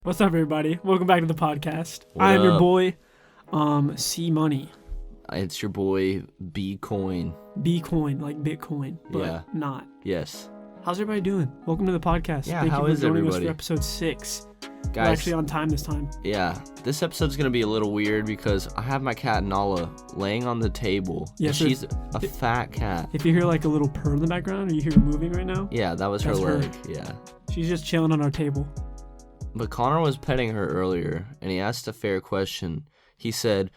What's up, everybody? Welcome back to the podcast. What I am your up? boy, C Money. It's your boy B Coin. B Coin, like Bitcoin, but Yeah. not. Yes, How's everybody doing? Welcome to the podcast. Yeah, Thank how you for is joining everybody? us for episode 6. We're guys. actually on time this time. Yeah, this episode's gonna be a little weird because I have my cat Nala laying on the table. Yeah, and so she's a fat cat. If you hear like a little purr in the background or you hear her moving right now, Yeah, that was her That's her. leg. Yeah, she's just chilling on our table. but Connor was petting her earlier, and he asked a fair question. He said,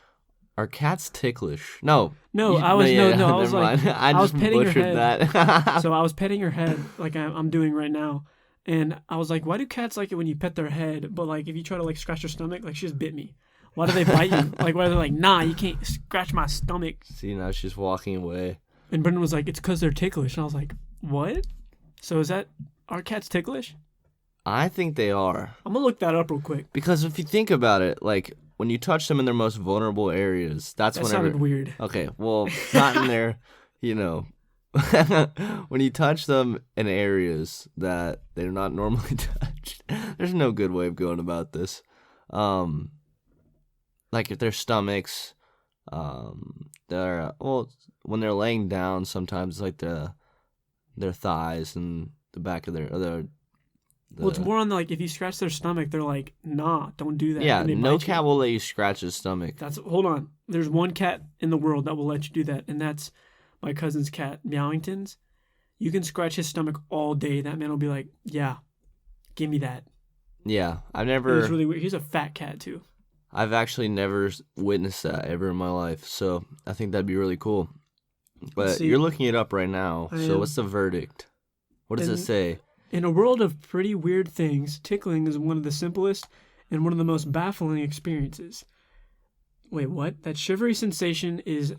"Are cats ticklish?" No, No, you- I was yeah, I was never like, mind. I was just petting her butchered head. that. So I was petting her head like I'm doing right now. And I was like, why do cats like it when you pet their head? But like if you try to like scratch their stomach, like she just bit me. Why do they bite you? Like why are they like, nah, you can't scratch my stomach? See, now she's walking away. And Brendan was like, it's because they're ticklish. And I was like, what? So are cats ticklish? I think they are. I'm gonna look that up real quick. Because if you think about it, like when you touch them in their most vulnerable areas, that's That whenever. sounded weird. Okay, well, not in their, when you touch them in areas that they're not normally touched. There's no good way of going about this. Like if their stomachs, when they're laying down, sometimes like their thighs and the back of their. Well, it's more on like if you scratch their stomach, they're like, nah, don't do that. Yeah, And they no bite you. cat will let you scratch his stomach. Hold on. There's one cat in the world that will let you do that, and that's my cousin's cat, Meowington's. You can scratch his stomach all day. That man will be like, yeah, give me that. Yeah, I've It was never. really weird. He's a fat cat, too. I've actually never witnessed that ever in my life, so I think that'd be really cool. But See, you're looking it up right now, I so am. what's the verdict? What does it And- say? In a world of pretty weird things, tickling is one of the simplest and one of the most baffling experiences. Wait, what? That shivery sensation is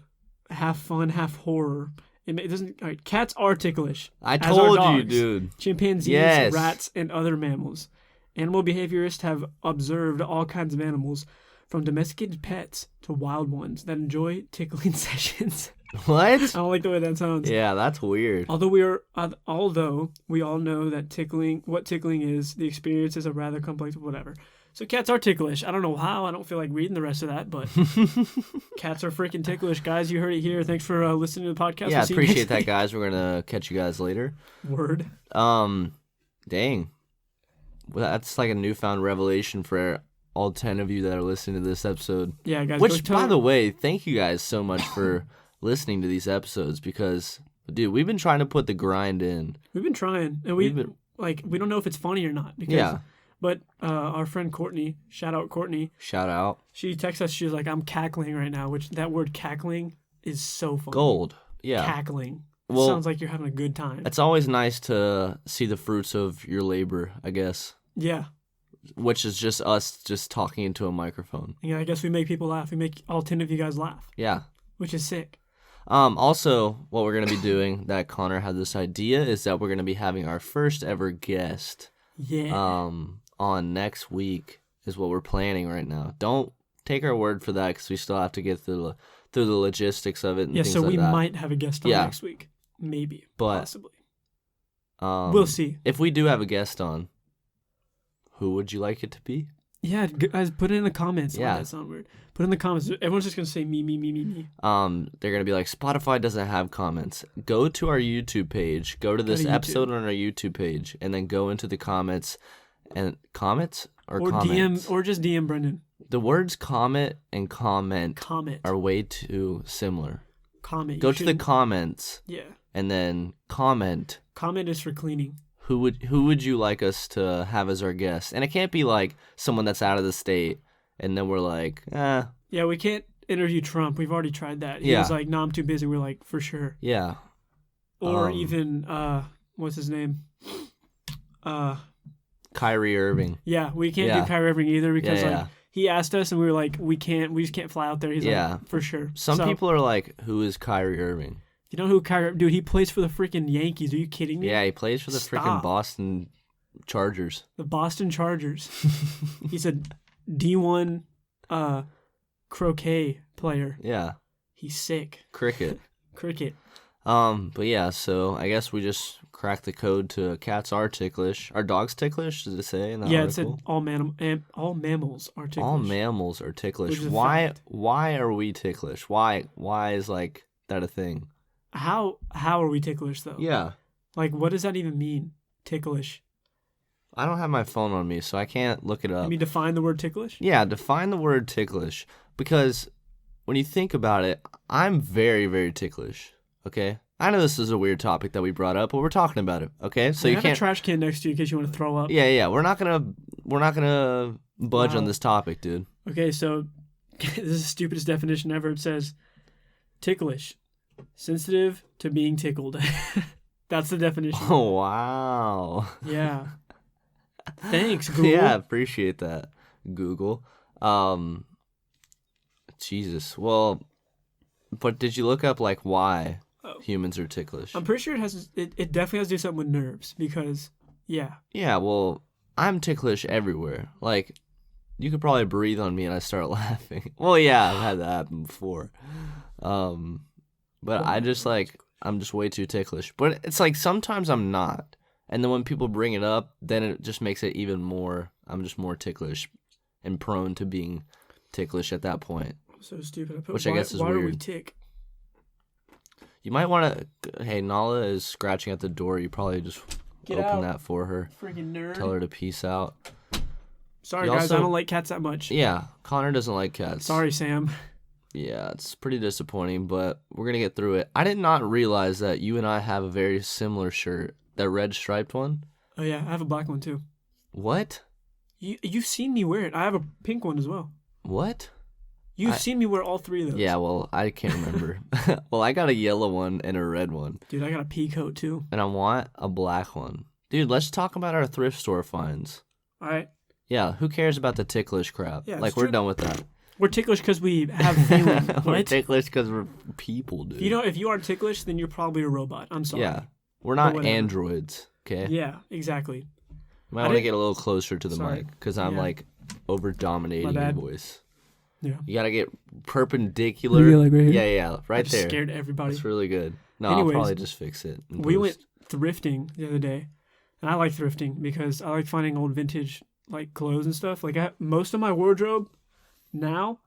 half fun, half horror. It doesn't. All right, cats are ticklish. I as are told you, dogs, dude. Chimpanzees, Yes. rats, and other mammals. Animal behaviorists have observed all kinds of animals, from domesticated pets to wild ones, that enjoy tickling sessions. What? I don't like the way that sounds. Yeah, that's weird. Although we all know that what tickling is, the experience is a rather complex whatever. So cats are ticklish. I don't know how. I don't feel like reading the rest of that, but cats are freaking ticklish, guys. You heard it here. Thanks for listening to the podcast. Yeah, We'll see you appreciate next that, week. guys. We're gonna catch you guys later. Word. Dang. Well, that's like a newfound revelation for all 10 of you that are listening to this episode. Yeah, guys. Which, by the way, thank you guys so much for listening to these episodes because, dude, we've been trying to put the grind in. we've been trying, and we don't know if it's funny or not. Because, Yeah. But our friend Courtney, shout out Courtney, Shout out. she texts us. She's like, "I'm cackling right now," which that word cackling is so funny. Gold. Yeah. Cackling. It Well, sounds like you're having a good time. It's always nice to see the fruits of your labor, I guess, Yeah. which is just us just talking into a microphone. Yeah, I guess we make people laugh. We make all 10 of you guys laugh, Yeah. which is sick. Also, what we're going to be doing that Connor had this idea is that we're going to be having our first ever guest Yeah. on next week is what we're planning right now. Don't take our word for that because we still have to get through the logistics of it and Yeah, things so like we that. might have a guest on Yeah. next week. Maybe. But- Possibly. We'll see. If we do have a guest on, who would you like it to be? Yeah, guys, put it in the comments. Yeah. Oh, that sounds weird. Put it in the comments. Everyone's just going to say me. They're going to be like, Spotify doesn't have comments. Go to our YouTube page. Go to this to YouTube. episode on our YouTube page, and then go into the comments. And comments or Or comments? DM, or just DM Brendan. The words comment and comment Comment. are way too similar. Comment. Go You to the shouldn't- comments Yeah. and then comment. Comment is for cleaning. Who would you like us to have as our guest? And it can't be like someone that's out of the state, and then we're like, Yeah, we can't interview Trump. We've already tried that. He Yeah. was like, no, I'm too busy. We're like, for sure. yeah. Or Um, even, what's his name? Kyrie Irving. Yeah, we can't Yeah. do Kyrie Irving either because Yeah, yeah. like he asked us and we were like, we just can't fly out there. He's Yeah. like, for sure. Some So, people are like, who is Kyrie Irving? you know who Kyrie? Dude, he plays for the freaking Yankees. Are you kidding me? Yeah, he plays for the freaking Stop. Boston Chargers. The Boston Chargers. He's a D1 croquet player. Yeah, He's sick. cricket. Cricket. But yeah, so I guess we just cracked the code to cats are ticklish. Are dogs ticklish? Does it say in the Yeah, it article? said all mammals are ticklish. All mammals are Which ticklish. is a Why? fact. Why are we ticklish? Why is like that a thing? How are we ticklish though? Yeah, Like, what does that even mean? Ticklish. I don't have my phone on me, so I can't look it up. Let me define the word ticklish. Yeah, define the word ticklish because when you think about it, I'm very, very ticklish. Okay, I know this is a weird topic that we brought up, but we're talking about it. Okay, so you have can't. a trash can next to you in case you want to throw up. Yeah. We're not gonna budge on Wow. this topic, dude. Okay, so this is the stupidest definition ever. It says ticklish, sensitive to being tickled. That's the definition. Oh wow. Yeah. Thanks, Google. Yeah, appreciate that, Google. Jesus. Well, but did you look up like why humans are ticklish? I'm pretty sure it definitely has to do something with nerves because yeah. Yeah, well, I'm ticklish everywhere. Like, you could probably breathe on me and I start laughing. Well, yeah, I've had that happen before. But I'm just way too ticklish. But it's like sometimes I'm not. And then when people bring it up, then it just makes it even more, I'm just more ticklish and prone to being ticklish at that point. So stupid. Which I guess is why weird. do we tick? You might want to, hey, Nala is scratching at the door. You probably just Get open out. that for her. Freaking nerd. Tell her to peace out. Sorry, You guys. also- I don't like cats that much. Yeah, Connor doesn't like cats. Sorry, Sam. Yeah, it's pretty disappointing, but we're going to get through it. I did not realize that you and I have a very similar shirt. That red striped one. Oh, yeah. I have a black one, too. What? You've seen me wear it. I have a pink one as well. What? You've seen me wear all three of those. Yeah, well, I can't remember. Well, I got a yellow one and a red one. Dude, I got a pea coat, too. And I want a black one. Dude, let's talk about our thrift store finds. All right. Yeah, who cares about the ticklish crap? Yeah, like, it's we're true. done with that. We're ticklish because we have feeling. We're What? ticklish because we're people, dude. If you aren't ticklish, then you're probably a robot. I'm sorry. Yeah, we're not whatever. androids, okay? Yeah, exactly. You might want to get a little closer to the Sorry. mic because I'm, Yeah. over dominating My your bad. voice. Yeah. You gotta get perpendicular. Maybe like right here? Yeah, right I just there. scared everybody. That's really good. No, Anyways, I'll probably just fix it. in We post. went thrifting the other day, and I like thrifting because I like finding old vintage clothes and stuff. Most of my wardrobe now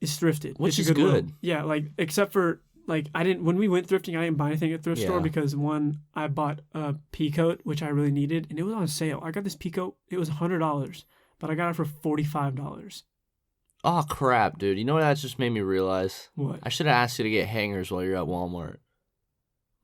is thrifted, Which It's is a Goodwill. good. Yeah, except for I didn't when we went thrifting, I didn't buy anything at thrift store Yeah. because one, I bought a pea coat which I really needed, and it was on sale. I got this pea coat; it was $100, but I got it for $45. Oh crap, dude! You know what that just made me realize? What? I should have asked you to get hangers while you're at Walmart.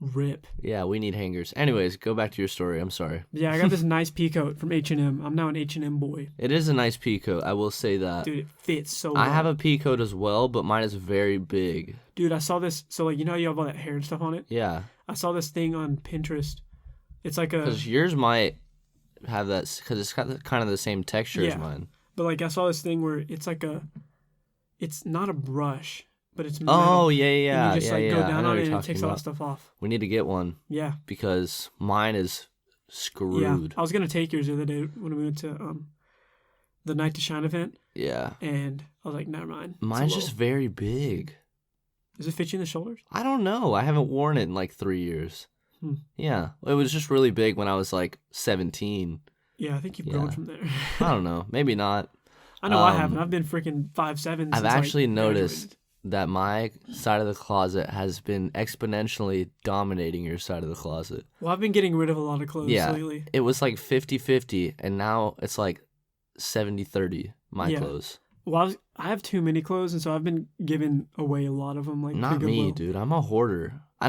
Rip. Yeah, we need hangers. Anyways, go back to your story. I'm sorry. Yeah, I got this nice pea coat from H&M. I'm now an H&M boy. It is a nice pea coat. I will say that. Dude, it fits so well. I have a pea coat as well, but mine is very big. Dude, I saw this. So, you know how you have all that hair and stuff on it? Yeah, I saw this thing on Pinterest. It's like a. because yours might have that because it's got kind of the same texture as Yeah. mine. But, I saw this thing where it's like a. It's not a brush, but it's metal. Oh yeah, And you just, yeah. go I down know on what it you're and it takes talking all about. that stuff off. We need to get one Yeah. because mine is screwed. Yeah. I was going to take yours the other day when we went to the Night to Shine event, Yeah. and I was like, never mind. It's Mine's a just little- very big. Does it fit you in the shoulders? I don't know. I haven't worn it in 3 years. Hmm. Yeah. It was just really big when I was 17. Yeah, I think you've grown Yeah. from there. I don't know. Maybe not. I know I Um, haven't. I've been freaking 5'7". I've since, actually graduated. noticed that my side of the closet has been exponentially dominating your side of the closet. Well, I've been getting rid of a lot of clothes Yeah. lately. It was 50-50, and now it's 70-30, my Yeah. clothes. Well, I have too many clothes, and so I've been giving away a lot of them. Not to me, Goodwill. dude. I'm a hoarder. I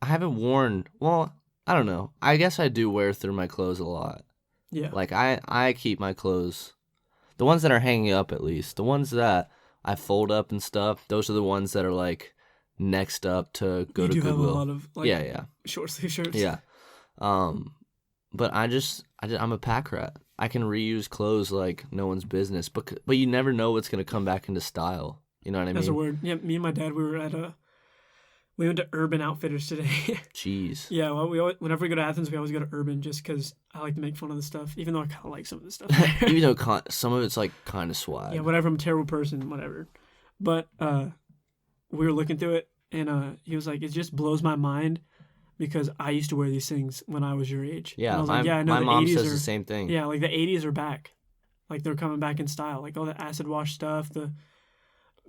haven't worn, well, I don't know. I guess I do wear through my clothes a lot. Yeah. I keep my clothes, the ones that are hanging up at least, the ones that I fold up and stuff, those are the ones that are next up to go you to do Goodwill. have a lot of Yeah. short sleeve shirts. Yeah. But I'm a pack rat. I can reuse clothes like no one's business, but you never know what's gonna come back into style. You know what I That's a mean? word. Yeah, me and my dad, we went to Urban Outfitters today. Jeez. Yeah, well, whenever we go to Athens, we always go to Urban just because I like to make fun of the stuff, even though I kind of like some of the stuff. Even though some of it's kind of swag. Yeah, whatever. I'm a terrible person, whatever. But we were looking through it, and he was like, it just blows my mind because I used to wear these things when I was your age. Yeah, and I was my, like, yeah, I know my the mom 80s says are, the same thing. yeah, like the 80s are back. Like they're coming back in style. Like all the acid wash stuff, the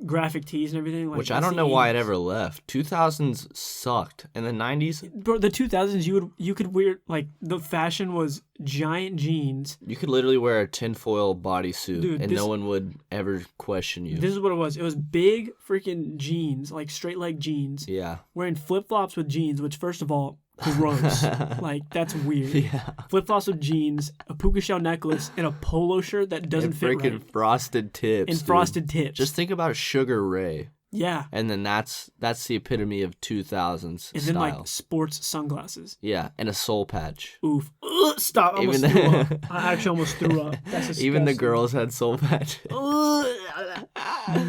graphic tees and everything. Like, Which I that's don't the know why it 80s. ever left. 2000s sucked. In the 90s, Bro, the 2000s, you could wear, like, the fashion was giant jeans. you could literally wear a tinfoil bodysuit Dude, and no one would ever question you. This is what it was. It was big freaking jeans, like straight leg jeans, Yeah. wearing flip flops with jeans, which, first of all, gross. Like, that's weird. Yeah. Flip flops with jeans, a puka shell necklace, and a polo shirt that doesn't And fit freaking right. frosted tips. And dude. frosted tips. Just think about Sugar Ray. Yeah. And then that's the epitome of 2000s And style. then, like, sports sunglasses. Yeah, and a soul patch. Oof. Ugh, stop. I almost Even threw the- up. I actually almost threw up. That's disgusting. Even the girls had soul patches.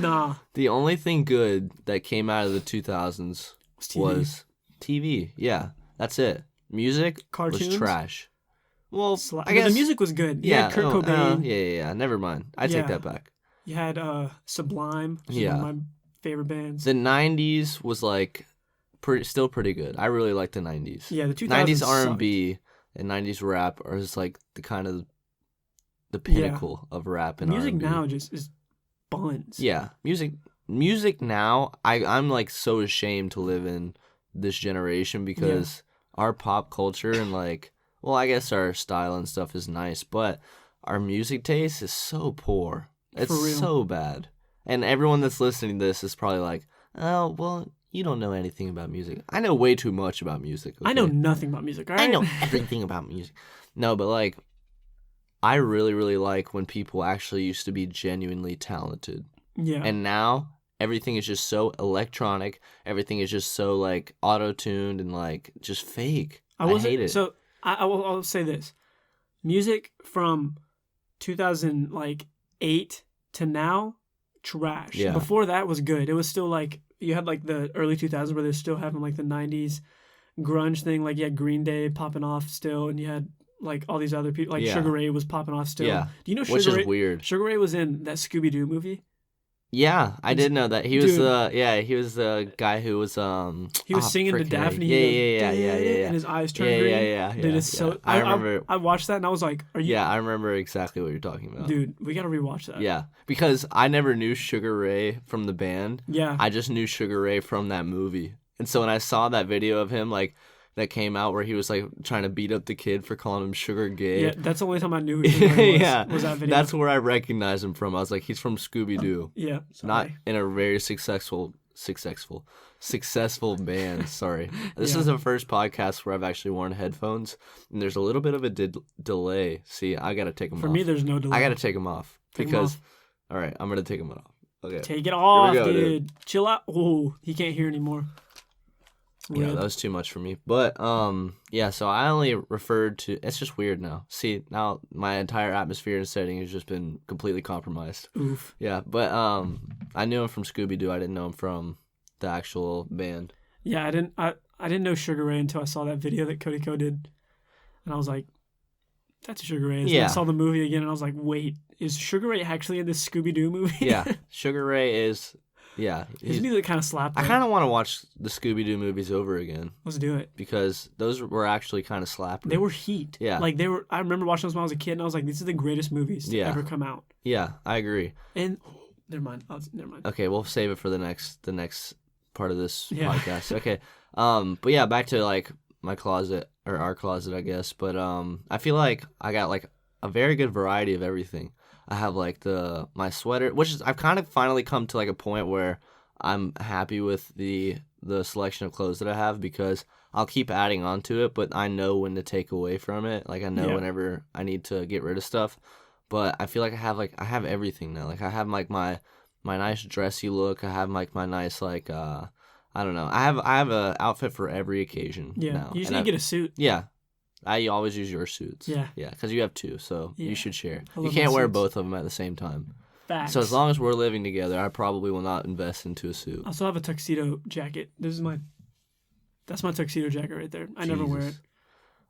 Nah. The only thing good that came out of the 2000s It's TV. was TV. Yeah, that's it. Music Cartoons? was trash. Well, But I guess the music was good. You Yeah, had Kurt oh, Cobain. yeah. Never mind. I take Yeah. that back. You had Sublime, which is Yeah. one of my favorite bands. The 90s was like still pretty good. I really like the 90s. Yeah, the 2000s 90s R&B and 90s rap are just like the kind of the pinnacle of rap and music R&B. now just is buns. Yeah, music now. I'm like so ashamed to live in this generation because our pop culture and like, well, I guess our style and stuff is nice, but our music taste is so poor. It's For real. so bad. And everyone that's listening to this is probably like, oh, well, you don't know anything about music. I know way too much about music. I know okay? nothing about music. All right? I know everything about music. No, but like, I really, really like when people actually used to be genuinely talented. Yeah. And now everything is just so electronic. Everything is just so like auto-tuned and like just fake. I hate it. So I'll say this: music from 2008 to now, trash. Yeah. Before that was good. It was still like you had like the early 2000s where they're still having like the 90s grunge thing. Like you had Green Day popping off still, and you had like all these other people. Like Yeah. Sugar Ray was popping off still. Yeah. Do you know Which Sugar is Ray? weird. Sugar Ray was in that Scooby Doo movie. Yeah, I did know that. He was Dude. he was the guy who was He was singing to freaking Daphne. Yeah, he goes, yeah. And his eyes turn Yeah, green. yeah. Dude, it's so. I remember. I watched that and I was like, "Are you?" Yeah, I remember exactly what you're talking about. Dude, we gotta rewatch that. Yeah, because I never knew Sugar Ray from the band. Yeah. I just knew Sugar Ray from that movie. And so when I saw that video of him, like, that came out where he was, like, trying to beat up the kid for calling him Sugar Gay. Yeah, that's the only time I knew who he was, Yeah, was that video. that's where I recognized him from. I was like, he's from Scooby-Doo. Yeah. Not sorry. in a very successful band. Sorry. This Yeah. is the first podcast where I've actually worn headphones, and there's a little bit of a delay. See, I got to take them off. For me, there's no delay. I got to take them off. Take 'em because, off. all right, I'm going to take them off. Okay. Take it off, go, dude. Chill out. Oh, he can't hear anymore. Yeah, Rip. that was too much for me. But yeah, so I only referred to. It's just weird now. See, now my entire atmosphere and setting has just been completely compromised. Oof. Yeah, but I knew him from Scooby Doo. I didn't know him from the actual band. Yeah, I didn't know Sugar Ray until I saw that video that Cody Co did, and I was like, "That's Sugar Ray." And then Yeah. I saw the movie again, and I was like, "Wait, is Sugar Ray actually in this Scooby Doo movie?" Yeah, Sugar Ray is. Yeah, His music kind of slapped. I though. kind of want to watch the Scooby Doo movies over again Let's do it. because those were actually kind of slappy. They were heat. Yeah. Like they were. I remember watching those when I was a kid, and I was like, "These are the greatest movies to Yeah. ever come out." Yeah, I agree. And never mind. Never mind. Okay, we'll save it for the next part of this Yeah. podcast. Okay. But yeah, back to like my closet or our closet, I guess. But I feel like I got like a very good variety of everything. I have like my sweater, which is I've kind of finally come to like a point where I'm happy with the selection of clothes that I have because I'll keep adding on to it, but I know when to take away from it. Like I know Yeah. whenever I need to get rid of stuff. But I feel like I have everything now. Like I have like my nice dressy look. I have like my nice like I don't know. I have a outfit for every occasion Yeah. now. You just And need to get a suit. yeah. I always use your suits. Yeah. Yeah, because you have two, so Yeah. you should share. I You love can't my wear suits. both of them at the same time. Facts. So as long as we're living together, I probably will not invest into a suit. I also have a tuxedo jacket. That's my tuxedo jacket right there. I never wear it. Jesus.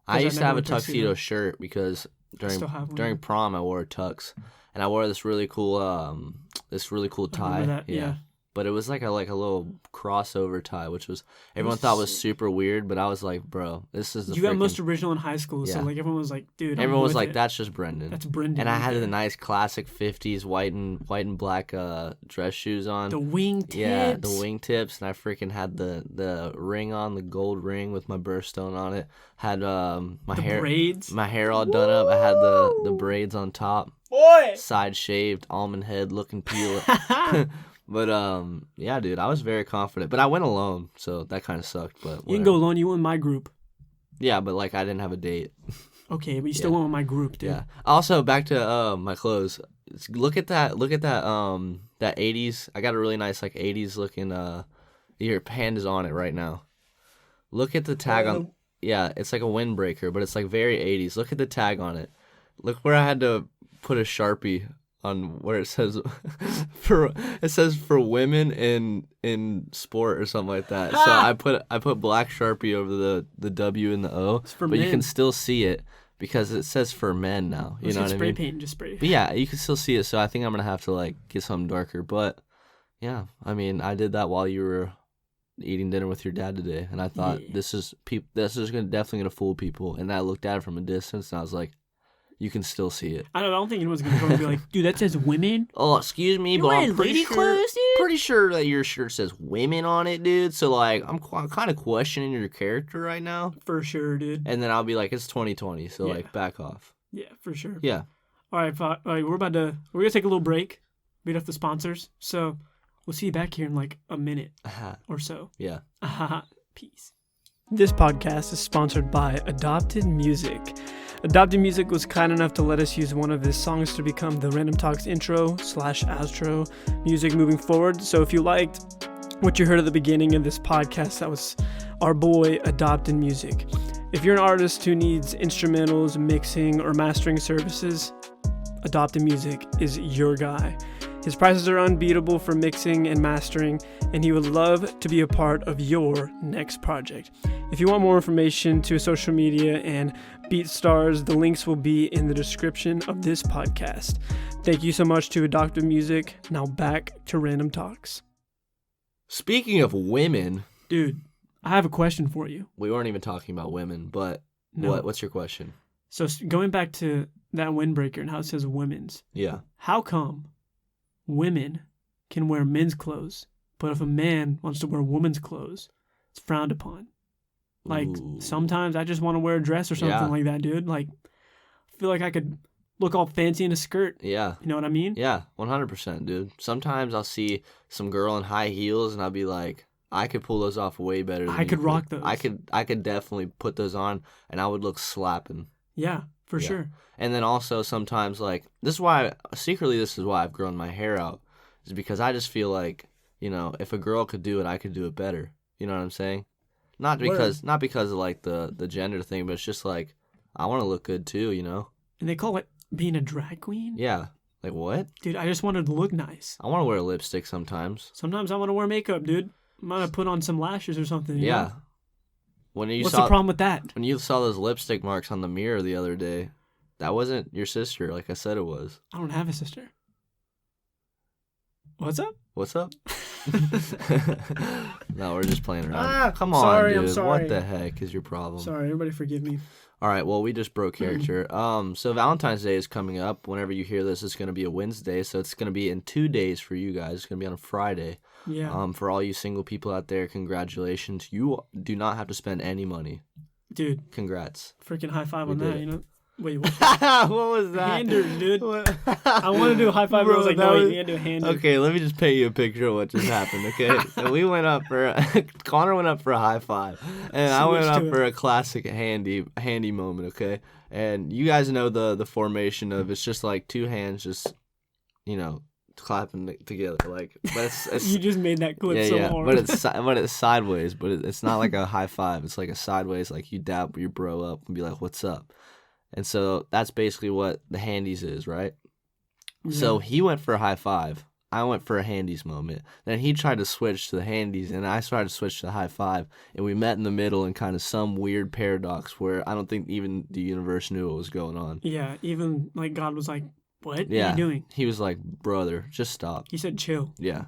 I I used to never have a wear tuxedo. tuxedo shirt because still have one. during prom I wore a tux, and I wore this really cool I tie. remember that. Yeah. But it was like a little crossover tie, which was everyone thought was super weird. But I was like, bro, this is the You got most original in high school, so Yeah. like everyone was like, dude. Everyone was like, it. that's just Brendan. That's Brendan. And I had right the there. nice classic '50s white and black dress shoes on. The wingtips. Yeah, the wingtips, and I freaking had the ring on, the gold ring with my birthstone on it. Had my hair braids. my hair all done up. I had the braids on top. Boy. Side shaved, almond head looking peel. But yeah, dude, I was very confident. But I went alone, so that kind of sucked. But You can go alone. You went with my group. Yeah, but like I didn't have a date. Okay, but you still went with my group, dude. Yeah. Also, back to my clothes. Look at that. Look at that. That '80s. I got a really nice like '80s looking. Your hand is on it right now. Look at the tag on. Yeah, it's like a windbreaker, but it's like very '80s. Look at the tag on it. Look where I had to put a Sharpie on where it says for women in sport or something like that. So I put black Sharpie over the W and the O, but men. you can still see it because it says for men now. You know what I mean? Spray paint, just spray. But yeah, you can still see it. So I think I'm gonna have to like get something darker. But yeah, I mean, I did that while you were eating dinner with your dad today, and I thought this is definitely gonna fool people. And I looked at it from a distance, and I was like, you can still see it. I don't think anyone's gonna come and be like, dude, that says women. Oh, excuse me, but I'm pretty sure that your shirt says women on it, dude. So like, I'm kind of questioning your character right now. For sure, dude. And then I'll be like, it's 2020, so like, back off. Yeah, for sure. Yeah. All right, we're gonna take a little break, beat up the sponsors. So we'll see you back here in like a minute or so. Yeah. Peace. This podcast is sponsored by Adopted Music. Adopted Music was kind enough to let us use one of his songs to become the Random Talks intro/outro music moving forward. So if you liked what you heard at the beginning of this podcast, that was our boy Adopted Music. If you're an artist who needs instrumentals, mixing, or mastering services, Adopted Music is your guy. His prices are unbeatable for mixing and mastering, and he would love to be a part of your next project. If you want more information to social media and beat stars, the links will be in the description of this podcast. Thank you so much to Adopted Music. Now back to Random Talks. Speaking of women, dude, I have a question for you. We weren't even talking about women, but what's your question? So going back to that windbreaker and how it says women's. Yeah. How come women can wear men's clothes, but if a man wants to wear women's clothes, it's frowned upon? Like, sometimes I just want to wear a dress or something like that, dude. Like, I feel like I could look all fancy in a skirt. Yeah. You know what I mean? Yeah, 100%, dude. Sometimes I'll see some girl in high heels, and I'll be like, I could pull those off way better than I could rock those. I could definitely put those on, and I would look slapping. Yeah, for sure. And then also sometimes, like, this is why I've grown my hair out, is because I just feel like, you know, if a girl could do it, I could do it better. You know what I'm saying? Not because of like the gender thing, but it's just like I want to look good too, you know. And they call it being a drag queen? Yeah. Like what? Dude, I just wanted to look nice. I want to wear lipstick sometimes. Sometimes I want to wear makeup, dude. I'm gonna put on some lashes or something. Yeah. What's the problem with that? When you saw those lipstick marks on the mirror the other day, that wasn't your sister, like I said it was. I don't have a sister. What's up? What's up? No, we're just playing around. Come on, dude. I'm sorry. What the heck is your problem? Sorry, everybody forgive me. All right, well, we just broke character. So Valentine's Day is coming up. Whenever you hear this, it's going to be a Wednesday, so it's going to be in 2 days for you guys. It's going to be on a Friday. Yeah. For all you single people out there, congratulations. You do not have to spend any money. Dude. Congrats. Freaking high five on that, you know? Wait, what? What was that? Hander, dude. I want to do a high five, but I was like, no, you can't do a hander. Okay, let me just paint you a picture of what just happened, okay? So we went up for, Connor went up for a high five, and I went up for a classic handy moment, okay? And you guys know the formation of, it's just like two hands just, you know, clapping together, like, but it's you just made that clip hard. but it's sideways, but it's not like a high five, it's like a sideways, like you dap your bro up and be like, what's up? And so that's basically what the handies is, right? Yeah. So he went for a high five. I went for a handies moment. Then he tried to switch to the handies, and I tried to switch to the high five. And we met in the middle in kind of some weird paradox where I don't think even the universe knew what was going on. Yeah, even like God was like, what are you doing? He was like, brother, just stop. He said chill. Yeah.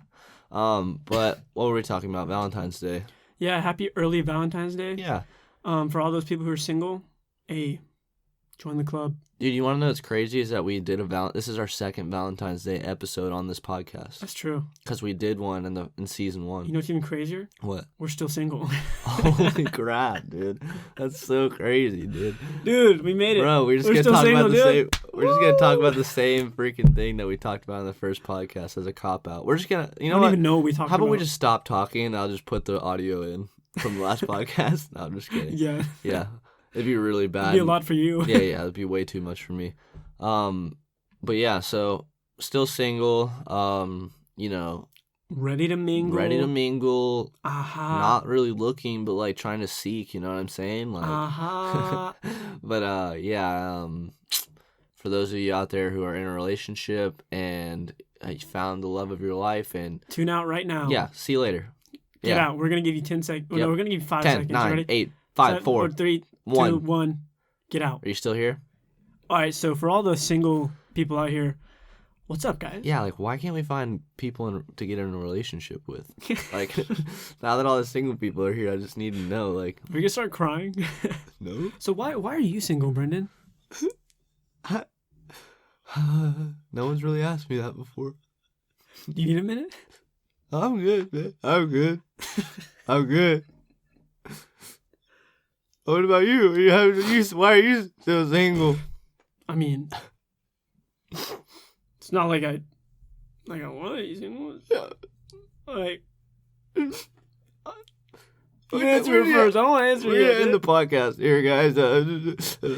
But what were we talking about? Valentine's Day. Yeah, happy early Valentine's Day. Yeah. For all those people who are single, hey, join the club. Dude, you want to know what's crazy is that we did this is our second Valentine's Day episode on this podcast. That's true. Because we did one in season 1. You know what's even crazier? What? We're still single. Holy crap, dude. That's so crazy, dude. Dude, we made it. Bro, we're just gonna talk about the same. We're just gonna talk about the same freaking thing that we talked about in the first podcast as a cop out. We're just gonna, you know I what? don't even know what we talked about. How about we just stop talking and I'll just put the audio in from the last podcast? No, I'm just kidding. Yeah. Yeah. It'd be really bad. It'd be a lot for you. Yeah, it'd be way too much for me. But yeah, so still single. You know, ready to mingle. Not really looking, but like trying to seek. You know what I'm saying? Like, but yeah. For those of you out there who are in a relationship and you found the love of your life, and tune out right now. Yeah, see you later. Get out. We're gonna give you 10 seconds. Yep. No, we're gonna give you 5 seconds. 9, Ready? 8, 5, 7, 4, 3, 1. 2, 1. Get out. Are you still here? All right. So for all the single people out here, what's up, guys? Yeah, like why can't we find people to get in a relationship with? Like now that all the single people are here, I just need to know. Like, are we gonna start crying? No. So why are you single, Brendan? No one's really asked me that before. You need a minute? I'm good, man. I'm good. I'm good. What about you? Why are you still single? I mean, it's not like I want to be single. Yeah. Like, you can answer it first. I don't want to answer it. We're in the podcast here, guys.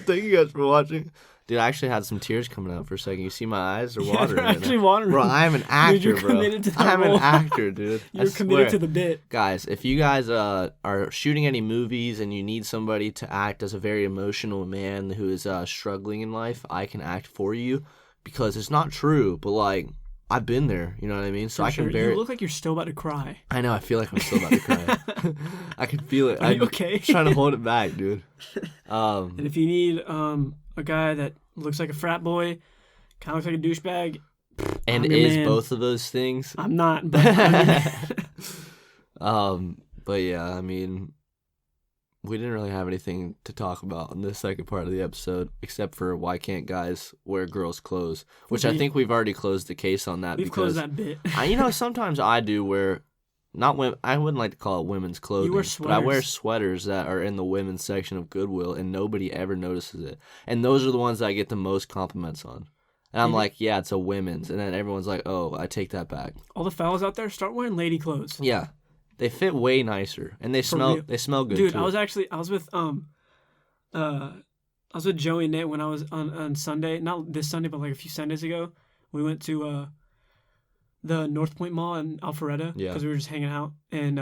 Thank you guys for watching. Dude, I actually had some tears coming out for a second. You see my eyes are watering. Yeah, actually watering. Bro, I'm an actor, dude, you're bro. committed to that I'm role. an actor, dude. You're committed to the bit. Guys, if you guys are shooting any movies and you need somebody to act as a very emotional man who is struggling in life, I can act for you because it's not true, but like I've been there, you know what I mean? So For I can sure. bear You it. look like you're still about to cry. I know, I feel like I'm still about to cry. I can feel it. Are you okay? I'm trying to hold it back, dude. And if you need a guy that looks like a frat boy, kind of looks like a douchebag, and I'm your is man. both of those things. I'm not, but But yeah, I mean, we didn't really have anything to talk about in the second part of the episode, except for why can't guys wear girls' clothes, which I think we've already closed the case on that. We've because closed that bit. Sometimes I do wear, not women. I wouldn't like to call it women's clothing, wear but I wear sweaters. sweaters that are in the women's section of Goodwill, and nobody ever notices it. And those are the ones that I get the most compliments on. And I'm like, yeah, it's a women's, and then everyone's like, oh, I take that back. All the fellas out there, start wearing lady clothes. Yeah, they fit way nicer, and they smell. real. They smell good Dude, too. I was with Joey and Nate when I was on Sunday, not this Sunday, but like a few Sundays ago. We went to the North Point Mall in Alpharetta because we were just hanging out, and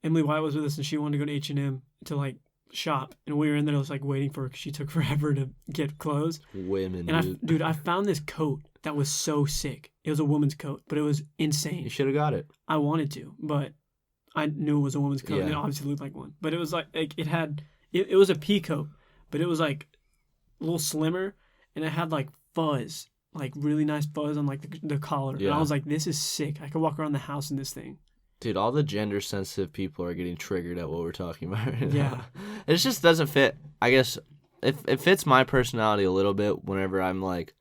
Emily White was with us, and she wanted to go to H&M to like shop, and we were in there just like waiting for her because she took forever to get clothes. Women, And dude. I found this coat that was so sick. It was a woman's coat, but it was insane. You should have got it. I wanted to, but I knew it was a woman's coat. Yeah. And it obviously looked like one, but it was like it was a pea coat, but it was like a little slimmer, and it had like fuzz, like really nice fuzz on like the collar. Yeah. And I was like, this is sick. I could walk around the house in this thing. Dude, all the gender sensitive people are getting triggered at what we're talking about right now. Yeah. It just doesn't fit. I guess it fits my personality a little bit whenever I'm like,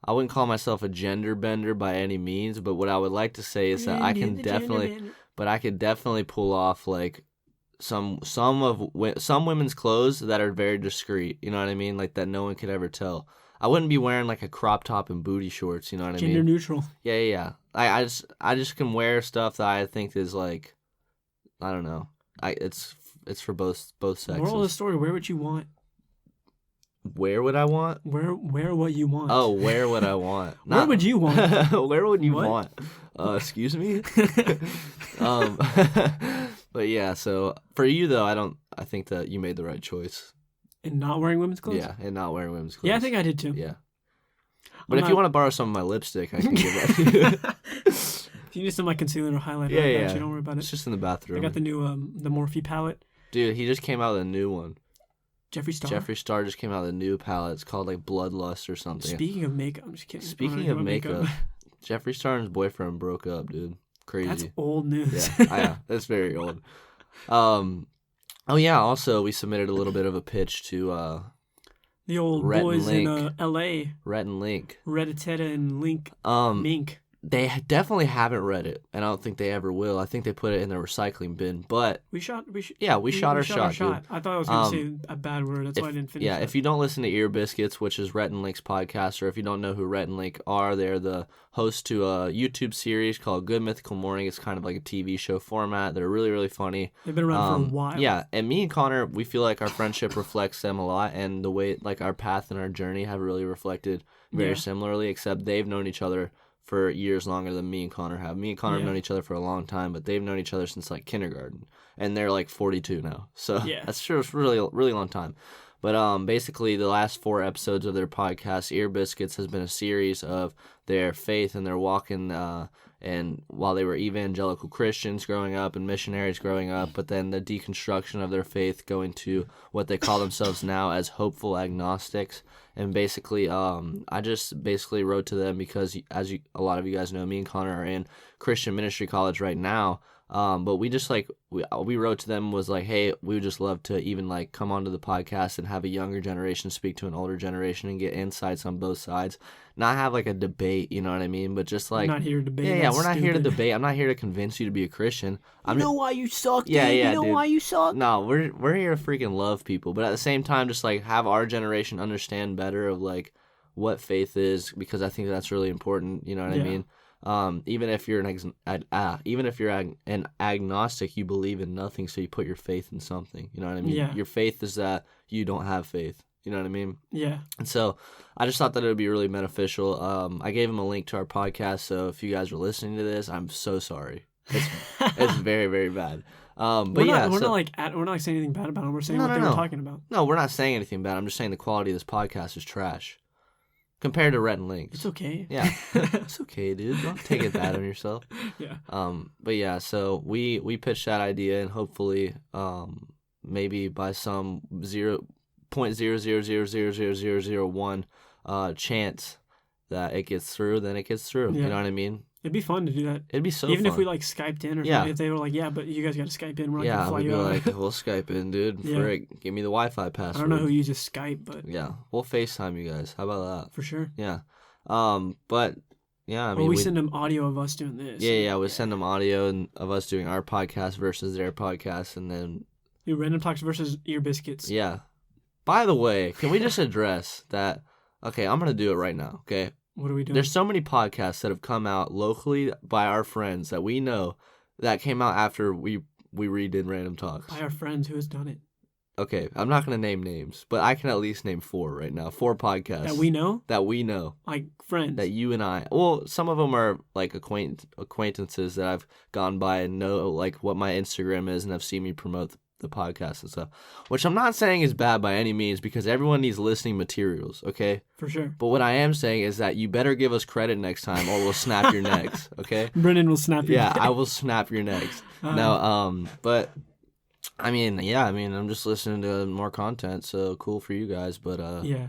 I wouldn't call myself a gender bender by any means, but what I would like to say is that I could definitely pull off like some women's clothes that are very discreet, you know what I mean? Like that no one could ever tell. I wouldn't be wearing like a crop top and booty shorts, you know what I mean? Gender neutral. Yeah. I just can wear stuff that I think is like, I don't know. It's for both sexes. Moral of the story: wear what you want. Where would I want? Wear what you want. Oh, where would I want? Where would you want? Where would you What? want? Excuse me. But yeah. So for you though, I think that you made the right choice. And not wearing women's clothes. Yeah, and not wearing women's clothes. Yeah, I think I did too. Yeah. But if you want to borrow some of my lipstick, I can give that to you. If you need some like concealer or highlighter, Yeah, I got yeah. you. Don't worry about It's it. just in the bathroom. I got the new the Morphe palette. Dude, he just came out with a new one. Jeffree Star. Jeffree Star just came out with a new palette. It's called like Bloodlust or something. Speaking of makeup, I'm just kidding. Speaking of makeup, Jeffree Star and his boyfriend broke up, dude. crazy. That's old news. Yeah, that's very old. Oh yeah. Also, we submitted a little bit of a pitch to The old Rhett and boys in Link. L.A. Rhett and Link. Redditetta and Link. Mink. They definitely haven't read it, and I don't think they ever will. I think they put it in the recycling bin. But We shot our shot, dude. I thought I was going to say a bad word. That's why I didn't finish. Yeah, that. if you don't listen to Ear Biscuits, which is Rhett and Link's podcast, or if you don't know who Rhett and Link are, they're the host to a YouTube series called Good Mythical Morning. It's kind of like a TV show format. They're really, really funny. They've been around for a while. Yeah, and me and Connor, we feel like our friendship reflects them a lot, and the way, like, our path and our journey have really reflected very similarly, except they've known each other for years longer than me and Connor have. Me and Connor have known each other for a long time, but they've known each other since like kindergarten, and they're like 42 now. So that's true. It's really, really long time. But basically, the last 4 episodes of their podcast, Ear Biscuits, has been a series of their faith and their walk in, and while they were evangelical Christians growing up and missionaries growing up, but then the deconstruction of their faith going to what they call themselves now as hopeful agnostics. And basically, I just basically wrote to them because, a lot of you guys know, me and Connor are in Christian ministry college right now. But we just we wrote to them was like, hey, we would just love to even like come onto the podcast and have a younger generation speak to an older generation and get insights on both sides. Not have like a debate, you know what I mean? But just like, we're not here to debate. Yeah, we're not here to debate. I'm not here to convince you to be a Christian. You know why you suck, dude? Yeah, you know dude. why you suck? No, we're here to freaking love people, but at the same time, just like have our generation understand better of like what faith is, because I think that's really important. You know what I mean? Even if you're an agnostic, you believe in nothing, so you put your faith in something. You know what I mean? Yeah. Your faith is that you don't have faith. You know what I mean? Yeah. And so I just thought that it would be really beneficial. I gave him a link to our podcast, so if you guys are listening to this, I'm so sorry. It's very, very bad. But we're not saying anything bad about them. We're saying what they were talking about. No, we're not saying anything bad. I'm just saying the quality of this podcast is trash compared to Rhett and Link's. It's okay. Yeah, it's okay, dude. Don't take it bad on yourself. Yeah. But yeah, so we pitched that idea, and hopefully, maybe by some 0.0000001 chance that it gets through, then it gets through. Yeah. You know what I mean? It'd be fun to do that. It'd be so Even fun. if we like Skyped in or something. If they were like, yeah, but you guys got to Skype in. We're not going to fly we'd you be out. like, we'll Skype in, dude. Frick, give me the Wi-Fi password. I don't know who uses Skype, but yeah, we'll FaceTime you guys. How about that? For sure. Yeah. But yeah, I mean, we send them audio of us doing this. Yeah, we send them audio of us doing our podcast versus their podcast, and then Random Talks versus Ear Biscuits. Yeah. By the way, can we just address that? Okay, I'm gonna do it right now. Okay. What are we doing? There's so many podcasts that have come out locally by our friends that we know that came out after we redid Random Talks. By our friends, who has done it? Okay, I'm not gonna name names, but I can at least name 4 right now. 4 podcasts That we know? Like friends. That you and I. Well, some of them are like acquaintances that I've gone by and know like what my Instagram is and have seen me promote the podcast and stuff. Which I'm not saying is bad by any means, because everyone needs listening materials, okay? For sure. But what I am saying is that you better give us credit next time or we'll snap your necks, okay? Brennan will snap your necks. Yeah, I will snap your necks. No, but I mean, I'm just listening to more content, so cool for you guys. But yeah,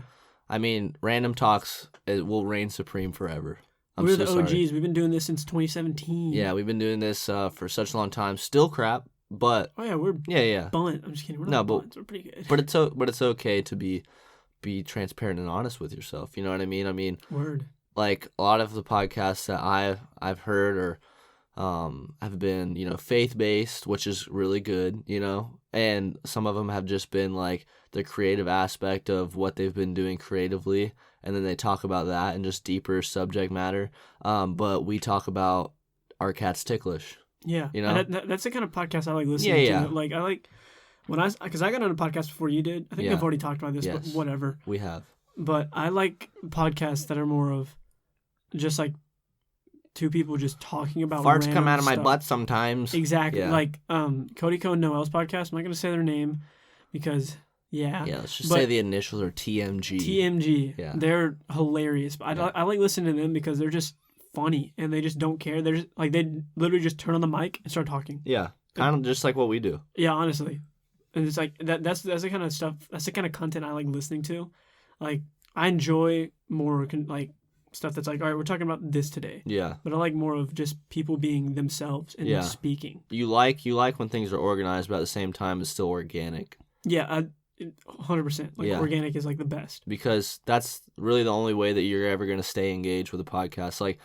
I mean, Random Talks will reign supreme forever. We're the OGs. Sorry. We've been doing this since 2017. Yeah, we've been doing this for such a long time. Still crap, but we're bunt. I'm just kidding. We're not bunts. We're pretty good. But it's okay to be transparent and honest with yourself. You know what I mean? I mean, word. Like a lot of the podcasts that I've heard or have been, faith-based, which is really good, and some of them have just been like the creative aspect of what they've been doing creatively, and then they talk about that and just deeper subject matter. But we talk about our cat's ticklish. Yeah, that's the kind of podcast I like listening to. Like I like because I got on a podcast before you did. I think I've already talked about this, but whatever. We have. But I like podcasts that are more of just like 2 people just talking about farts come out of stuff. my butt sometimes. Exactly. Yeah. Like Cody Cohn Noel's podcast. I'm not gonna say their name because let's just say the initials are TMG. TMG. Yeah. They're hilarious. But I like listening to them because they're just funny and they just don't care. They're just like they literally just turn on the mic and start talking. Yeah. Kind of just like what we do. Yeah, honestly. And it's like that's the kind of stuff, that's the kind of content I like listening to. Like I enjoy more like stuff that's like, all right, we're talking about this today. Yeah. But I like more of just people being themselves and Yeah. speaking. You like when things are organized, but at the same time, it's still organic. Yeah, 100%. Like, Yeah. organic is like the best. Because that's really the only way that you're ever going to stay engaged with a podcast. Like,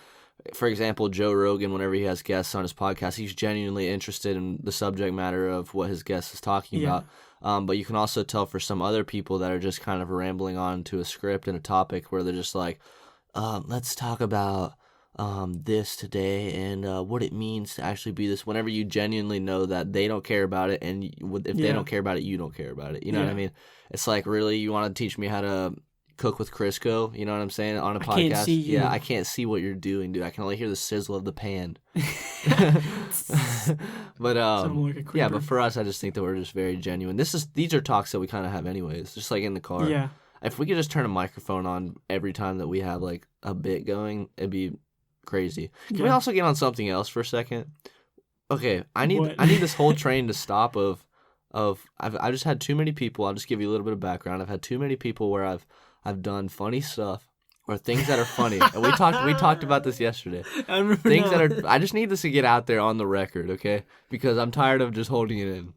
for example, Joe Rogan, whenever he has guests on his podcast, he's genuinely interested in the subject matter of what his guest is talking about. But you can also tell for some other people that are just kind of rambling on to a script and a topic where they're just like, let's talk about this today and what it means to actually be this. Whenever you genuinely know that they don't care about it, and if they don't care about it, you don't care about it. You know what I mean? It's like, really, you want to teach me how to cook with Crisco? You know what I'm saying? On a podcast? I can't see you. Yeah, I can't see what you're doing, dude. I can only hear the sizzle of the pan. But yeah, but for us, I just think that we're just very genuine. These are talks that we kind of have anyways, just like in the car. Yeah. If we could just turn a microphone on every time that we have like a bit going, it'd be crazy. Can we also get on something else for a second? Okay, I need this whole train to stop. I've just had too many people. I'll just give you a little bit of background. I've had too many people where I've done funny stuff or things that are funny, and we talked about this yesterday. I remember things that are. I just need this to get out there on the record, okay? Because I'm tired of just holding it in.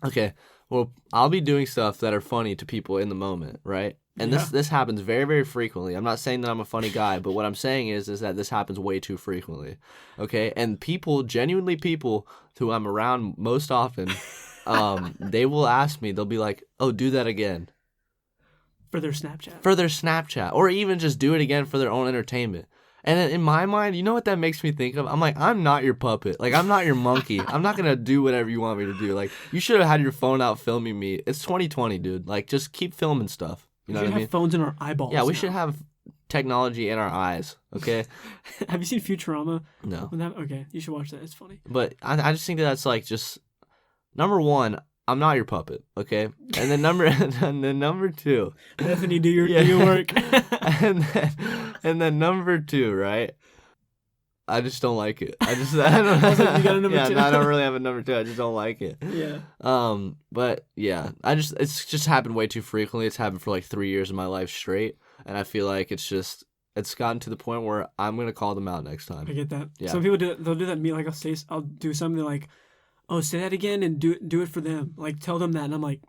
Okay. Well, I'll be doing stuff that are funny to people in the moment, right? And this happens very, very frequently. I'm not saying that I'm a funny guy, but what I'm saying is that this happens way too frequently, okay? And genuinely people who I'm around most often, they will ask me, they'll be like, oh, do that again. For their Snapchat. Or even just do it again for their own entertainment. And then in my mind, you know what that makes me think of? I'm like, I'm not your puppet. Like, I'm not your monkey. I'm not going to do whatever you want me to do. Like, you should have had your phone out filming me. It's 2020, dude. Like, just keep filming stuff. You know what I mean? We should have phones in our eyeballs. Yeah, we should have technology in our eyes, okay? Have you seen Futurama? No. Okay, you should watch that. It's funny. But I just think that's like just, number one, I'm not your puppet, okay? And then number two. Bethany, do your work. and then number two, right? I just don't like it. I don't know. You got a number two? No, I don't really have a number two. I just don't like it. Yeah. But yeah, it's just happened way too frequently. It's happened for like 3 years of my life straight, and I feel like it's gotten to the point where I'm gonna call them out next time. I get that. Yeah. Some people they'll do that to me. Like I'll do something like, oh, say that again and do it for them. Like tell them that, and I'm like,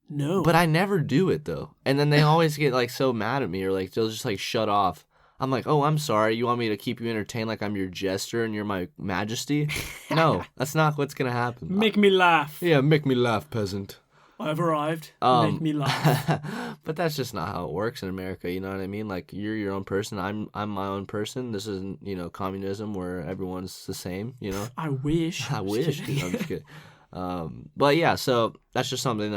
no. But I never do it though, and then they always get like so mad at me, or like they'll just like shut off. I'm like, oh, I'm sorry. You want me to keep you entertained like I'm your jester and you're my majesty? No, that's not what's gonna happen. Make me laugh. Yeah, make me laugh, peasant. I've arrived. Make me laugh. But that's just not how it works in America. You know what I mean? Like you're your own person. I'm my own person. This isn't communism where everyone's the same. You know. I wish. I wish. Dude, I'm just kidding. But yeah, so that's just something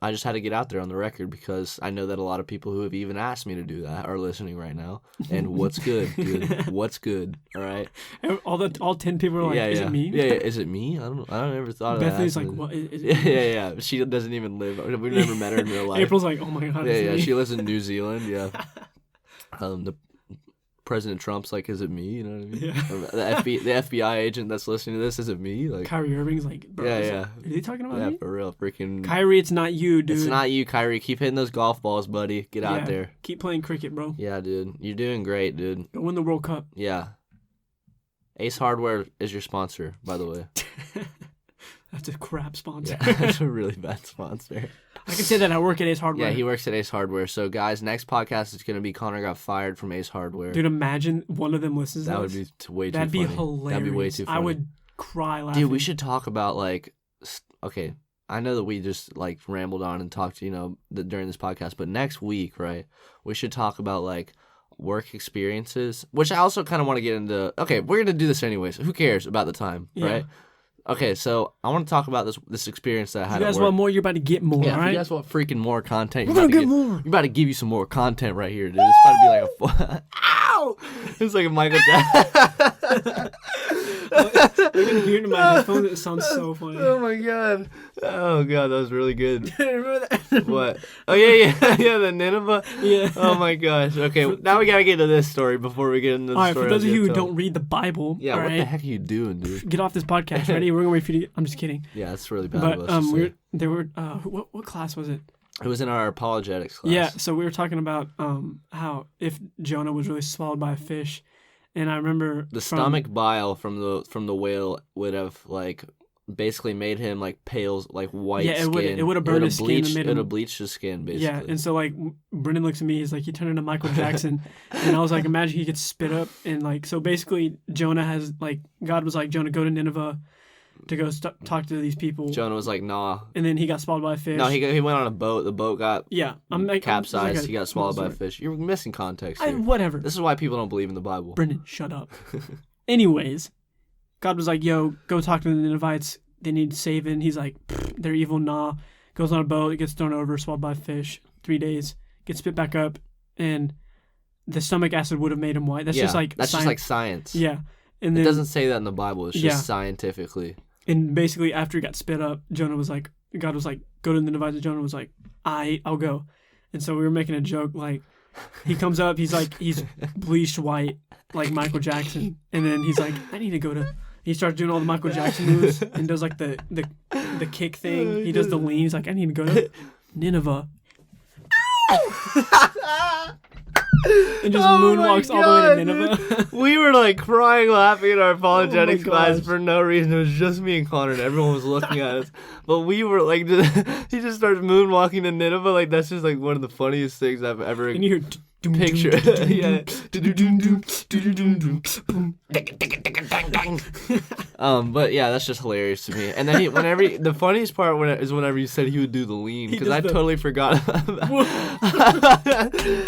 I just had to get out there on the record because I know that a lot of people who have even asked me to do that are listening right now. And what's good, dude? What's good? All right. All 10 people are like, is it me? Yeah, is it me? I don't ever thought of that. Bethany's like, what? Is it me? Yeah. She doesn't even live. We've never met her in real life. April's like, oh my god. Yeah. Me. She lives in New Zealand. Yeah. The President Trump's like, is it me? You know what I mean? Yeah. The FBI agent that's listening to this, is it me? Like Kyrie Irving's like, bro, yeah. Are they talking about me? Yeah, for real. Freaking Kyrie, it's not you, dude. It's not you, Kyrie. Keep hitting those golf balls, buddy. Get out there. Keep playing cricket, bro. Yeah, dude. You're doing great, dude. Go win the World Cup. Yeah. Ace Hardware is your sponsor, by the way. That's a crap sponsor. Yeah, that's a really bad sponsor. I can say that I work at Ace Hardware. Yeah, he works at Ace Hardware. So, guys, next podcast is going to be Connor got fired from Ace Hardware. Dude, imagine one of them listens to that this. would be way too That'd funny. Be hilarious. That'd be way too funny. I would cry laughing. Dude, we should talk about, like, okay, I know that we just, like, rambled on and talked, during this podcast, but next week, right, we should talk about, like, work experiences, which I also kind of want to get into. Okay, we're going to do this anyways. Who cares about the time, right? Okay, so I want to talk about this experience that I had. If you guys at work. want more, you're about to get more, yeah, right? If you guys want freaking more content, we're going to get more. You're about to give you some more content right here, dude. It's about to be like a... Ow! It's like a Michael Jackson. You're going to hear it in my headphones. It sounds so funny. Oh, my God. Oh, God, that was really good. Remember that? What? Oh, yeah, the Nineveh? Yeah. Oh, my gosh. Okay, now we got to get to this story before we get into the story. All right, for those of you who don't read the Bible, yeah, what the heck are you doing, dude? Get off this podcast. Ready? We're going to wait for you. I'm just kidding. Yeah, that's really bad but, of us to say. What class was it? It was in our apologetics class. Yeah, so we were talking about how if Jonah was really swallowed by a fish, and I remember the stomach bile from the whale would have like basically made him like pale, like white skin. It would have burned his skin and made him. It would have bleached his skin, basically. Yeah, and so like Brendan looks at me, he's like, he turned into Michael Jackson, and I was like, imagine he gets spit up, and like, so basically Jonah has like, God was like, Jonah, go to Nineveh to go talk to these people. Jonah was like, nah. And then he got swallowed by a fish. No, he went on a boat. The boat got capsized. He got swallowed by a fish. You're missing context here. Whatever. This is why people don't believe in the Bible. Brendan, shut up. Anyways, God was like, yo, go talk to the Ninevites. They need saving. He's like, they're evil, nah. Goes on a boat, gets thrown over, swallowed by a fish. 3 days, gets spit back up, and the stomach acid would have made him white. That's just like science. Yeah. And then, it doesn't say that in the Bible. It's just scientifically. And basically, after he got spit up, God was like, go to the Ninevites. And Jonah was like, I'll go. And so we were making a joke, like, he comes up, he's bleached white, like Michael Jackson. And then he's like, I need to go to... He starts doing all the Michael Jackson moves and does like the kick thing. He does the lean. He's like, I need to go to Nineveh. And just moonwalks all the way to Nineveh. Dude. We were like crying, laughing in our apologetics class for no reason. It was just me and Connor, and everyone was looking at us. But we were like, he just starts moonwalking to Nineveh. Like, that's just like one of the funniest things I've ever and you hear picture. Yeah. But yeah, that's just hilarious to me. And then the funniest part is whenever he said he would do the lean, because I totally forgot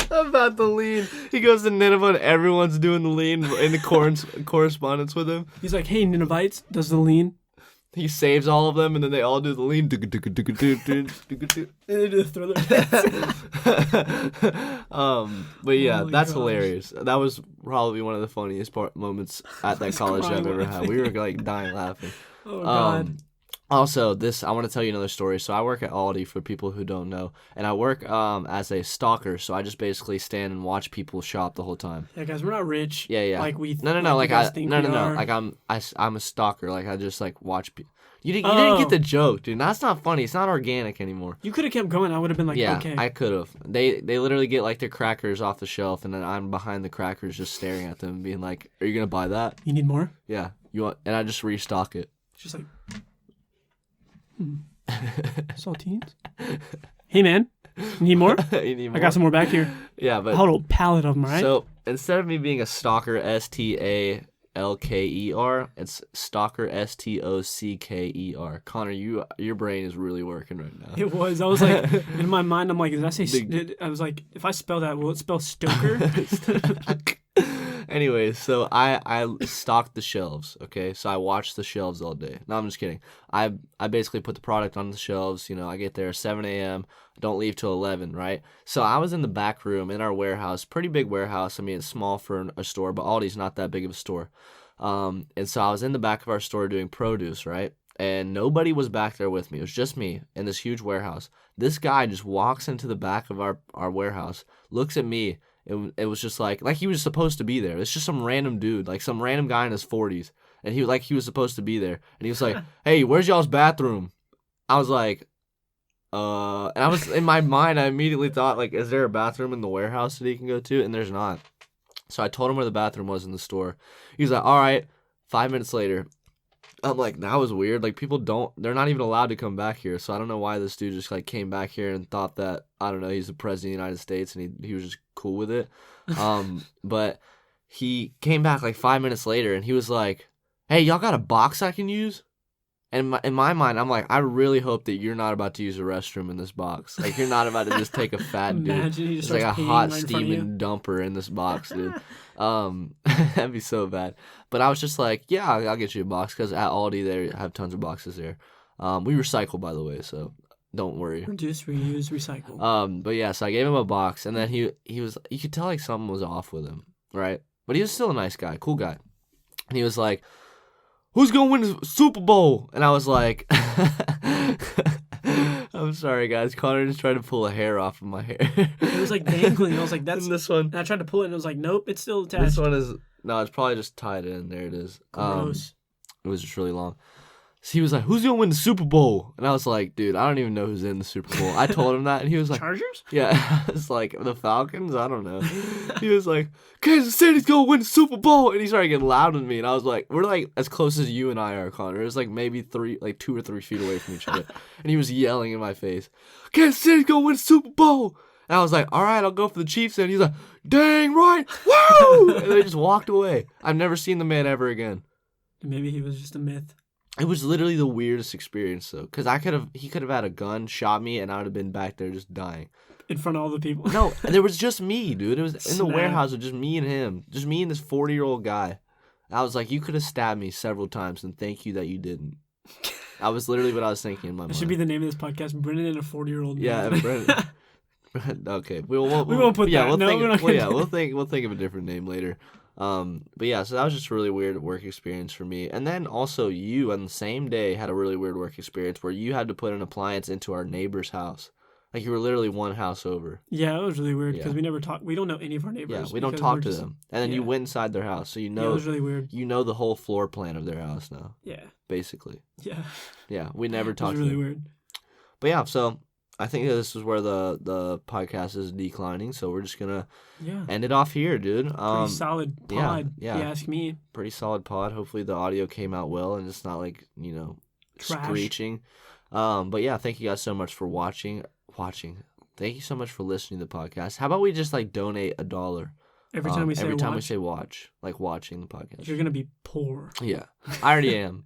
about the lean. He goes to Nineveh and everyone's doing the lean in the correspondence with him. He's like, hey, Ninevites, does the lean. He saves all of them, and then they all do the lean. And they do the thriller. But yeah, that's gosh. Hilarious. That was probably one of the funniest moments at that college I've ever had. We were like dying laughing. Oh God. Also, I want to tell you another story. So I work at Aldi, for people who don't know, and I work as a stalker. So I just basically stand and watch people shop the whole time. Yeah, guys, we're not rich. Yeah. Like we. No. Like I'm a stalker. Like I just like watch people. You didn't get the joke, dude. That's not funny. It's not organic anymore. You could have kept going. I would have been like, okay. I could have. They literally get like their crackers off the shelf, and then I'm behind the crackers just staring at them and being like, "Are you gonna buy that? You need more? Yeah. You want?" And I just restock it. It's just like. Saltines? Hey, man. You need more? You need more? I got some more back here. Yeah, but... A whole pallet of them, right? So, instead of me being a stalker, STALKER, it's stalker, STOCKER. Connor, your brain is really working right now. It was. I was like, in my mind, I'm like, does that say... I was like, if I spell that, will it spell Stoker? Anyways, so I stocked the shelves, okay? So I watched the shelves all day. No, I'm just kidding. I basically put the product on the shelves. You know, I get there at 7 a.m., don't leave till 11, right? So I was in the back room in our warehouse, pretty big warehouse. I mean, it's small for a store, but Aldi's not that big of a store. And so I was in the back of our store doing produce, right? And nobody was back there with me. It was just me in this huge warehouse. This guy just walks into the back of our warehouse, looks at me. It was just like he was supposed to be there. It's just some random dude, like some random guy in his 40s. And he was supposed to be there. And he was like, hey, where's y'all's bathroom? I was like, and I was in my mind, I immediately thought, like, is there a bathroom in the warehouse that he can go to? And there's not. So I told him where the bathroom was in the store. He was like, all right. 5 minutes later, I'm like, that was weird. Like, they're not even allowed to come back here. So I don't know why this dude just, like, came back here and thought that, I don't know, he's the president of the United States and he was just cool with it. But he came back, like, 5 minutes later and he was like, hey, y'all got a box I can use? And in my mind, I'm like, I really hope that you're not about to use a restroom in this box. Like, you're not about to just take a fat dude. Imagine he just It's like a hot right steaming dumper in this box, dude. That'd be so bad. But I was just like, yeah, I'll get you a box because at Aldi they have tons of boxes there. We recycle, by the way, so don't worry. Reduce, reuse, recycle. But yeah, so I gave him a box, and then he was, you could tell like something was off with him, right? But he was still a nice guy, cool guy. And he was like, who's gonna win the Super Bowl? And I was like, I'm sorry, guys. Connor just tried to pull a hair off of my hair. It was like dangling. I was like, that's... And this one. And I tried to pull it, and it was like, nope, it's still attached. This one is... No, it's probably just tied in. There it is. Gross. It was just really long. he was like, "Who's gonna win the Super Bowl?" And I was like, "Dude, I don't even know who's in the Super Bowl." I told him that, and he was like, Chargers? "Yeah." I was like, "The Falcons? I don't know." He was like, "Kansas City's gonna win the Super Bowl," and he started getting loud with me, and I was like, "We're like as close as you and I are, Connor. It was like maybe 2 or 3 feet away from each other," and he was yelling in my face, "Kansas City's gonna win the Super Bowl." And I was like, "All right, I'll go for the Chiefs," and he's like, "Dang right, woo!" And they just walked away. I've never seen the man ever again. Maybe he was just a myth. It was literally the weirdest experience, though, because he could have had a gun, shot me, and I would have been back there just dying. In front of all the people. No, there was just me, dude. It was in the Snap. warehouse with just me and him. Just me and this 40-year-old guy. I was like, you could have stabbed me several times, and thank you that you didn't. I was literally what I was thinking in my mind. That should be the name of this podcast, Brennan and a 40-year-old man. Yeah, Brennan. Okay, we won't put that. We'll No, think. we're not Well, gonna yeah, do we'll think of a different name later. But yeah, so that was just a really weird work experience for me. And then also you on the same day had a really weird work experience where you had to put an appliance into our neighbor's house. Like you were literally one house over. Yeah, it was really weird because Yeah. we never talk. We don't know any of our neighbors. Yeah, we don't because talk we're to just- them. And then you yeah. went inside their house, so you Yeah, it know was really weird. you know the whole floor plan of their house now, Yeah, basically. yeah. Yeah, we never It was talked to really them. weird. But yeah, so I think this is where the podcast is declining, so we're just gonna Yeah. end it off here, dude. Pretty solid yeah, pod, yeah. if you ask me. Pretty solid pod. Hopefully the audio came out well and it's not like, Trash. screeching. But yeah, thank you guys so much for watching. Thank you so much for listening to the podcast. How about we just like donate $1 Every time we say every time we watch, say watch, like watching the podcast. you're gonna be poor. Yeah, I already am.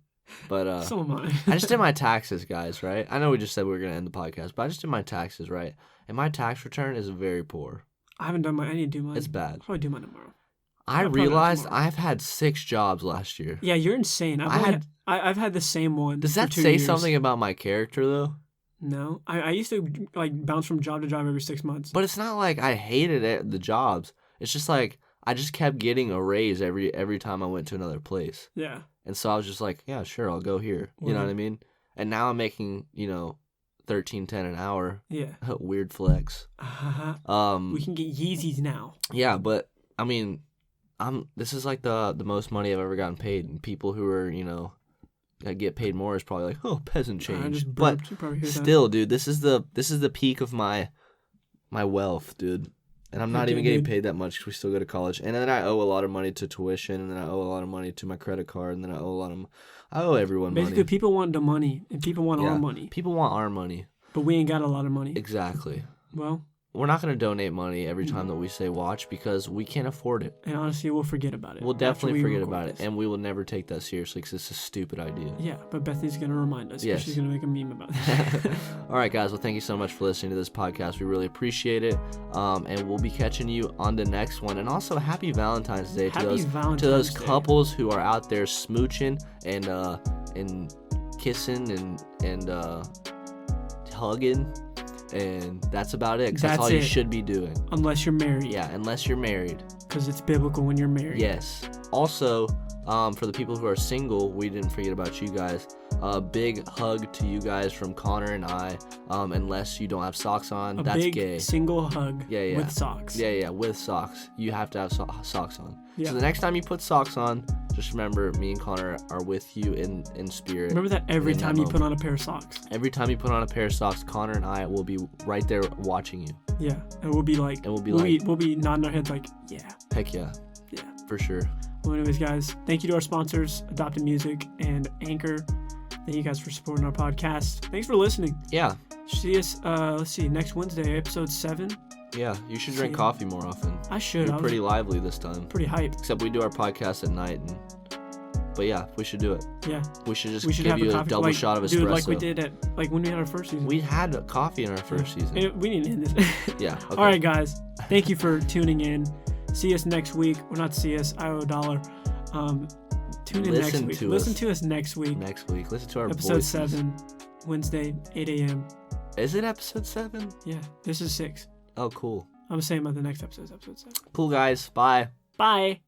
But So am I. I just did my taxes, guys, right? I know we just said we were going to end the podcast, but I just did my taxes, right? And my tax return is very poor. I haven't done mine. I need to do mine. It's bad. I'll probably do mine tomorrow. I probably not realized tomorrow. I've had 6 jobs last year. Yeah, you're insane. I've had the same one. Does for that 2 say years. something about my character, though? No, I used to like bounce from job to job every 6 months. But it's not like I hated it, the jobs. It's just like I just kept getting a raise every time I went to another place. Yeah. And so I was just like, yeah, sure, I'll go here. You know what I mean? And now I'm making, $13.10 an hour. Yeah. Weird flex. We can get Yeezys now. Yeah, but I mean, this is like the most money I've ever gotten paid, and people who are that get paid more is probably like, oh, peasant I change. just But burped. You probably hear that. still, dude, this is the peak of my wealth, dude. And I'm not Okay, even getting dude. paid that much because we still go to college. And then I owe a lot of money to tuition, and then I owe a lot of money to my credit card, and then I owe everyone Basically, money. people want the money, and people want Yeah. our money, People want our money. but we ain't got a lot of money. Exactly. Well, We're not going to donate money every time that we say watch because we can't afford it. and honestly, we'll forget about it. We'll after definitely we forget record about it, this. and we will never take that seriously because it's a stupid idea. Yeah, but Bethany's gonna remind us. Yes. She's gonna make a meme about it. All right, guys. Well, thank you so much for listening to this podcast. We really appreciate it. And we'll be catching you on the next one. And also, happy Valentine's Day Happy to those Valentine's Day. couples who are out there smooching and kissing and hugging. And that's about it. 'Cause that's That's all you it. should be doing. Unless you're married. Yeah, unless you're married. Because it's biblical when you're married. Yes. Also, for the people who are single, we didn't forget about you guys. Big hug to you guys from Connor and I. Unless you don't have socks on, A that's big gay. single hug Yeah. with socks. Yeah, with socks. You have to have socks on. Yeah. So the next time you put socks on, just remember me and Connor are with you in spirit. Remember that every in that time you put moment. on a pair of socks. Every time you put on a pair of socks, Connor and I will be right there watching you. Yeah. And we'll be like, And we'll be we'll be nodding our heads like, yeah. Heck yeah. Yeah. For sure. Well, anyways, guys, thank you to our sponsors, Adopted Music and Anchor. Thank you guys for supporting our podcast. Thanks for listening. Yeah. See us, let's see, next Wednesday, episode 7. Yeah. You should drink See. coffee more often. I should. You're I was pretty lively this time. pretty hyped. Except we do our podcast at night. But yeah, we should do it. Yeah. We should just We should give have you a a coffee. double like, shot of espresso. Dude, like we did when we had our first season. We had coffee in our first season. We need to end this. Yeah. Okay. All right, guys. Thank you for tuning in. See us next week. Or not see us. I owe $1. Tune in next week. Listen to us next week. Next week. Listen to our Episode voices. 7, Wednesday, 8 a.m. Is it episode 7? Yeah, this is 6. Oh, cool. I'm saying about the next episode is episode 7. Cool, guys. Bye. Bye.